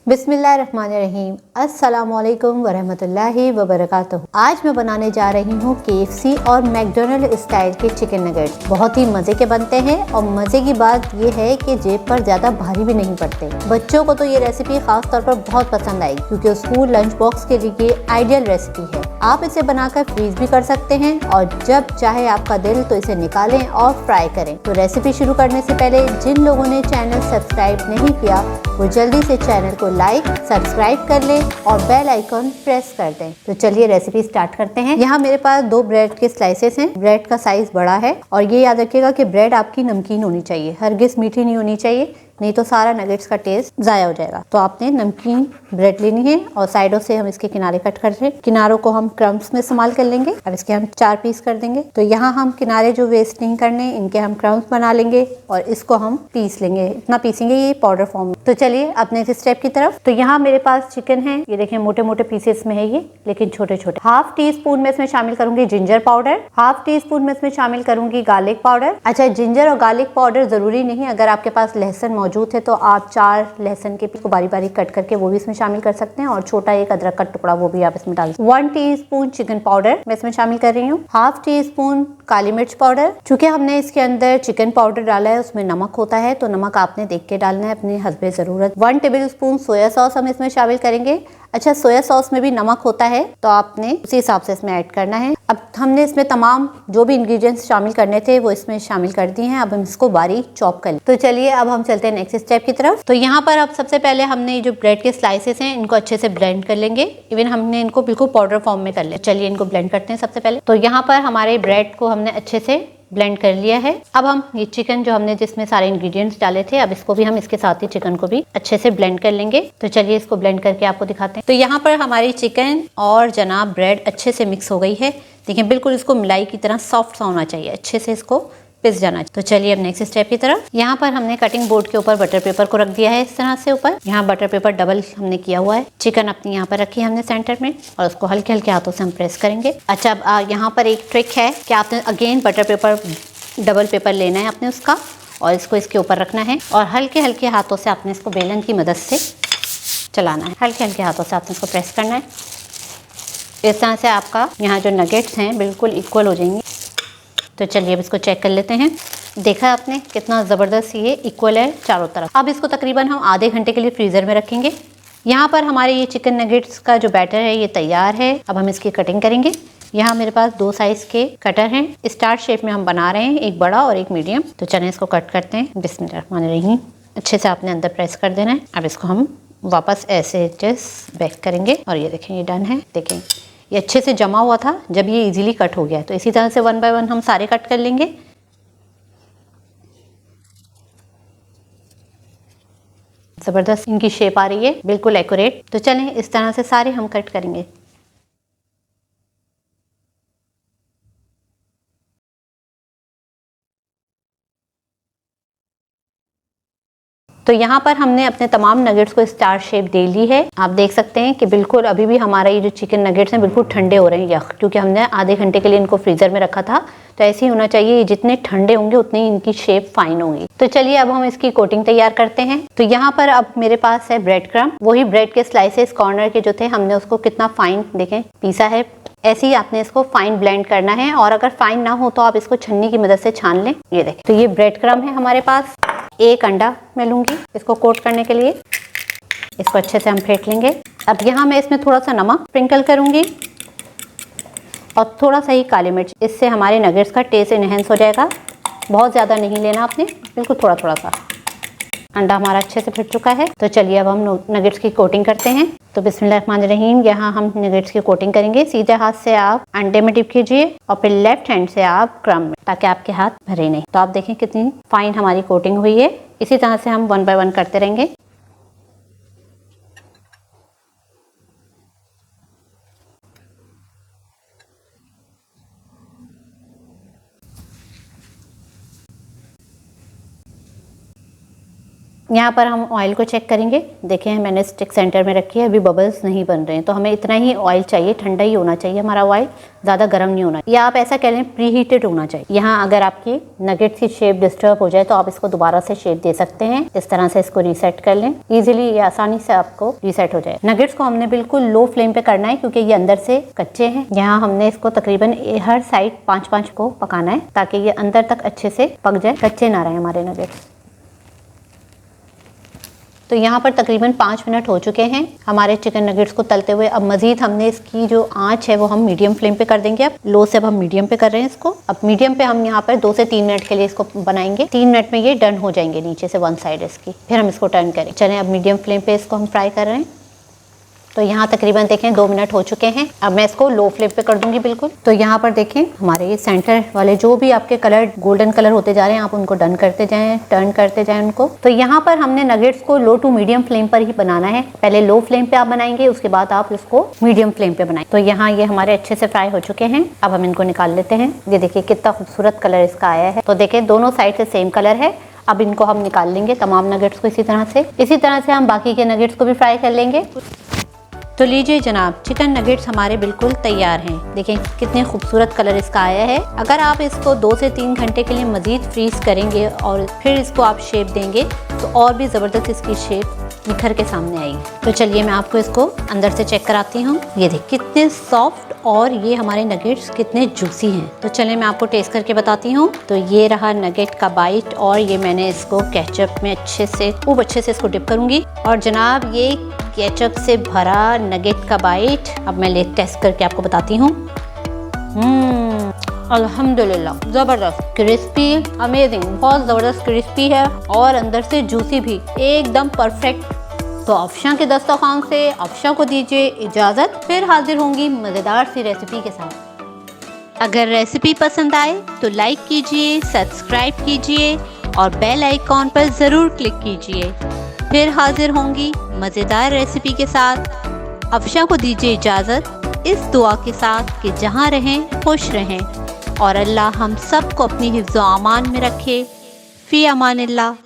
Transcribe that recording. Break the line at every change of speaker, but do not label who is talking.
बिस्मिल्लाहिर्रहमानिर्रहीम। अस्सलामुअलैकुम वरहमतुल्लाहि वबरकातुहू। आज मैं बनाने जा रही हूँ KFC और मैकडोनल्ड स्टाइल के चिकन नगेट्स। बहुत ही मज़े के बनते हैं और मज़े की बात ये है कि जेब पर ज़्यादा भारी भी नहीं पड़ते। बच्चों को तो ये रेसिपी खास तौर पर बहुत पसंद आएगी क्योंकि स्कूल लंच बॉक्स के लिए आइडियल रेसिपी है। आप इसे बनाकर फ्रीज भी कर सकते हैं और जब चाहे आपका दिल तो इसे निकालें और फ्राई करें। तो रेसिपी शुरू करने से पहले जिन लोगों ने चैनल सब्सक्राइब नहीं किया वो जल्दी से चैनल को लाइक सब्सक्राइब कर लें और बेल आइकॉन प्रेस कर दें। तो चलिए रेसिपी स्टार्ट करते हैं। यहाँ मेरे पास 2 ब्रेड के स्लाइसेस हैं। ब्रेड का साइज बड़ा है और ये याद रखिएगा कि ब्रेड आपकी नमकीन होनी चाहिए, हरगिज मीठी नहीं होनी चाहिए, नहीं तो सारा नगेट्स का टेस्ट ज़ाया हो जाएगा। तो आपने नमकीन ब्रेड लेनी है और साइडों से हम इसके किनारे कट कर रहे हैं। किनारों को हम क्रम्स में इस्तेमाल कर लेंगे और इसके हम 4 पीस कर देंगे। तो यहाँ हम किनारे जो वेस्ट नहीं करने, इनके हम क्रम्स बना लेंगे और इसको हम पीस लेंगे। इतना पीसेंगे ये पाउडर फॉर्म में। तो चलिए अब नेक्स्ट स्टेप की तरफ। तो यहाँ मेरे पास चिकन है, ये देखिए मोटे मोटे पीसेस में है ये, लेकिन छोटे छोटे। हाफ टी स्पून में इसमें शामिल करूंगी ginger powder, half tea spoon में इसमें शामिल करूंगी गार्लिक पाउडर। अच्छा, जिंजर और गार्लिक पाउडर जरूरी नहीं, अगर आपके पास लहसुन मौजूद है तो आप 4 लहसुन के पीस को बारीक बारीक कट करके वो भी इसमें शामिल कर सकते हैं और छोटा एक अदरक का टुकड़ा वो भी आप इसमें डाल सकते हैं। 1 टीस्पून चिकन पाउडर मैं इसमें शामिल कर रही हूँ। हाफ टी स्पून काली मिर्च पाउडर। चूंकि हमने इसके अंदर चिकन पाउडर डाला है उसमें नमक होता है तो नमक आपने देख के डालना है अपने हस्बे जरूरत। 1 टेबल स्पून सोया सॉस हम इसमें शामिल करेंगे। अच्छा, सोया सॉस में भी नमक होता है तो आपने उसी हिसाब से इसमें ऐड करना है। अब हमने इसमें तमाम जो भी इंग्रेडिएंट्स शामिल करने थे वो इसमें शामिल कर दिए हैं। अब हम इसको बारीक चॉप कर लें। तो चलिए अब हम चलते हैं नेक्स्ट स्टेप की तरफ। तो यहाँ पर अब सबसे पहले हमने जो ब्रेड के स्लाइसेस हैं इनको अच्छे से ब्लेंड कर लेंगे। इवन हमने इनको बिल्कुल पाउडर फॉर्म में कर लिया। चलिए इनको ब्लेंड करते हैं सबसे पहले। तो यहाँ पर हमारे ब्रेड को हमने अच्छे से ब्लेंड कर लिया है। अब हम ये चिकन जो हमने जिसमें सारे इंग्रेडिएंट्स डाले थे अब इसको भी हम इसके साथ ही चिकन को भी अच्छे से ब्लेंड कर लेंगे। तो चलिए इसको ब्लेंड करके आपको दिखाते हैं। तो यहाँ पर हमारी चिकन और जनाब ब्रेड अच्छे से मिक्स हो गई है। देखिए बिल्कुल इसको मलाई की तरह सॉफ्ट सा होना चाहिए, अच्छे से इसको पिस जाना। तो चलिए अब नेक्स्ट स्टेप की तरफ। यहाँ पर हमने कटिंग बोर्ड के ऊपर बटर पेपर को रख दिया है इस तरह से ऊपर। यहाँ बटर पेपर डबल हमने किया हुआ है। चिकन अपनी यहाँ पर रखी है हमने सेंटर में और उसको हल्के हल्के हाथों से हम प्रेस करेंगे। अच्छा, अब यहाँ पर एक ट्रिक है कि आपने again butter paper double paper लेना है आपने उसका और इसको इसके ऊपर रखना है और हल्के हल्के हाथों से आपने इसको बेलन की मदद से चलाना है। हल्के हल्के हाथों से आपने इसको प्रेस करना है। इस तरह से आपका यहाँ जो नगेट्स हैं बिल्कुल इक्वल हो जाएंगे। तो चलिए अब इसको चेक कर लेते हैं। देखा आपने कितना ज़बरदस्त ये इक्वल है चारों तरफ। अब इसको तकरीबन हम आधे घंटे के लिए फ्रीज़र में रखेंगे। यहाँ पर हमारे ये चिकन नगेट्स का जो बैटर है ये तैयार है। अब हम इसकी कटिंग करेंगे। यहाँ मेरे पास 2 साइज के कटर हैं। स्टार शेप में हम बना रहे हैं, एक बड़ा और एक मीडियम। तो चलिए इसको कट करते हैं। बिस्मिल्लाहिर्रहमानिर्रहीम। अच्छे से आपने अंदर प्रेस कर देना है। अब इसको हम वापस ऐसे जस्ट बैक करेंगे और ये देखें ये डन है। देखें ये अच्छे से जमा हुआ था जब ये इजीली कट हो गया है। तो इसी तरह से 1 बाय 1 हम सारे कट कर लेंगे। जबरदस्त इनकी शेप आ रही है, बिल्कुल एक्यूरेट। तो चलें इस तरह से सारे हम कट करेंगे। तो यहाँ पर हमने अपने तमाम नगेट्स को स्टार शेप दे ली है। आप देख सकते हैं कि बिल्कुल अभी भी हमारा ये जो चिकन नगेट्स हैं बिल्कुल ठंडे हो रहे हैं यख, क्योंकि हमने आधे घंटे के लिए इनको फ्रीजर में रखा था। तो ऐसे ही होना चाहिए, जितने ठंडे होंगे उतनी ही इनकी शेप फाइन होगी। तो चलिए अब हम इसकी कोटिंग तैयार करते हैं। तो यहाँ पर अब मेरे पास है ब्रेड क्रम्ब। वही ब्रेड के स्लाइसेस कॉर्नर के जो थे हमने उसको कितना फाइन देखें पीसा है। ऐसे ही आपने इसको फाइन ब्लेंड करना है और अगर फाइन ना हो तो आप इसको छन्नी की मदद से छान लें। ये देखें, तो ये ब्रेड क्रम्ब है हमारे पास। एक अंडा मैं लूंगी इसको कोट करने के लिए। इसको अच्छे से हम फेंट लेंगे। अब यहाँ मैं इसमें थोड़ा सा नमक स्प्रिंकल करूंगी और थोड़ा सा ही काली मिर्च। इससे हमारे नगेट्स का टेस्ट इनहेंस हो जाएगा। बहुत ज़्यादा नहीं लेना आपने, बिल्कुल थोड़ा थोड़ा सा। अंडा हमारा अच्छे से फिट चुका है। तो चलिए अब हम नगेट्स की कोटिंग करते हैं। तो बिस्मिल्लाहिर्रहमानिर्रहीम। यहाँ हम नगेट्स की कोटिंग करेंगे। सीधे हाथ से आप अंडे में डिप कीजिए और फिर लेफ्ट हैंड से आप क्रम्ब में, ताकि आपके हाथ भरे नहीं। तो आप देखें कितनी फाइन हमारी कोटिंग हुई है। इसी तरह से हम 1 बाय 1 करते रहेंगे। यहाँ पर हम ऑयल को चेक करेंगे। देखें मैंने स्टिक सेंटर में रखी है, अभी बबल्स नहीं बन रहे हैं, तो हमें इतना ही ऑयल चाहिए, ठंडा ही होना चाहिए हमारा ऑयल, ज़्यादा गर्म नहीं होना, या आप ऐसा कह लें प्री हीटेड होना चाहिए। यहाँ अगर आपकी नगेट्स की शेप डिस्टर्ब हो जाए तो आप इसको दोबारा से शेप दे सकते हैं, इस तरह से इसको रीसेट कर लें, इजीली ये आसानी से आपको रीसेट हो जाए। नगेट्स को हमने बिल्कुल लो फ्लेम पे करना है क्योंकि ये अंदर से कच्चे हैं। यहाँ हमने इसको तकरीबन हर साइड 5-5 को पकाना है ताकि ये अंदर तक अच्छे से पक जाए, कच्चे ना रहे हमारे नगेट्स। तो यहाँ पर तकरीबन 5 मिनट हो चुके हैं हमारे चिकन नगेट्स को तलते हुए। अब मजीद हमने इसकी जो आंच है वो हम मीडियम फ्लेम पे कर देंगे। अब लो से अब हम मीडियम पे कर रहे हैं इसको। अब मीडियम पे हम यहाँ पर 2 से 3 मिनट के लिए इसको बनाएंगे। 3 मिनट में ये डन हो जाएंगे नीचे से 1 साइड इसकी, फिर हम इसको टर्न करें। चलें अब मीडियम फ्लेम पे इसको हम फ्राई कर रहे हैं। तो यहाँ तकरीबन देखें 2 मिनट हो चुके हैं। अब मैं इसको लो फ्लेम पे कर दूंगी बिल्कुल। तो यहाँ पर देखें हमारे ये सेंटर वाले जो भी आपके कलर गोल्डन कलर होते जा रहे हैं, आप उनको डन करते जाएं, टर्न करते जाएं उनको। तो यहाँ पर हमने नगेट्स को लो टू मीडियम फ्लेम पर ही बनाना है। पहले लो फ्लेम पे आप बनाएंगे, उसके बाद आप इसको मीडियम फ्लेम पे बनाएं। तो यहाँ ये हमारे अच्छे से फ्राई हो चुके हैं। अब हम इनको निकाल लेते हैं। ये देखिए कितना खूबसूरत कलर इसका आया है। तो देखें दोनों साइड से सेम कलर है। अब इनको हम निकाल लेंगे तमाम नगेट्स को इसी तरह से हम बाकी के नगेट्स को भी फ्राई कर लेंगे। तो लीजिए जनाब, चिकन नगेट्स हमारे बिल्कुल तैयार हैं। देखें कितने खूबसूरत कलर इसका आया है। अगर आप इसको 2 से 3 घंटे के लिए मज़ीद फ्रीज़ करेंगे और फिर इसको आप शेप देंगे तो और भी ज़बरदस्त इसकी शेप निखर के सामने आएगी। तो चलिए मैं आपको इसको अंदर से चेक कराती हूँ। ये देखिए कितने सॉफ्ट और ये हमारे नगेट्स कितने जूसी हैं। तो चलिए मैं आपको टेस्ट करके बताती हूँ। तो ये रहा नगेट का बाइट और ये मैंने इसको केचप में अच्छे से इसको डिप करूँगी। और जनाब ये केचप से भरा नगेट का बाइट अब मैं टेस्ट करके आपको बताती हूँ। अल्हम्दुलिल्लाह ज़बरदस्त, क्रिस्पी, अमेजिंग, बहुत ज़बरदस्त क्रिस्पी है और अंदर से जूसी भी, एकदम परफेक्ट। तो अफशा के दस्तरखान से अफशा को दीजिए इजाज़त, फिर हाजिर होंगी मज़ेदार सी रेसिपी के साथ। अगर रेसिपी पसंद आए तो लाइक कीजिए, सब्सक्राइब कीजिए और बेल आइकॉन पर ज़रूर क्लिक कीजिए। फिर हाजिर होंगी मज़ेदार रेसिपी के साथ। अफशा को दीजिए इजाज़त इस दुआ के साथ कि जहाँ रहें खुश रहें और अल्लाह हम सब को अपनी हिफ्ज़ व अमान में रखे। फ़ी अमानिल्लाह।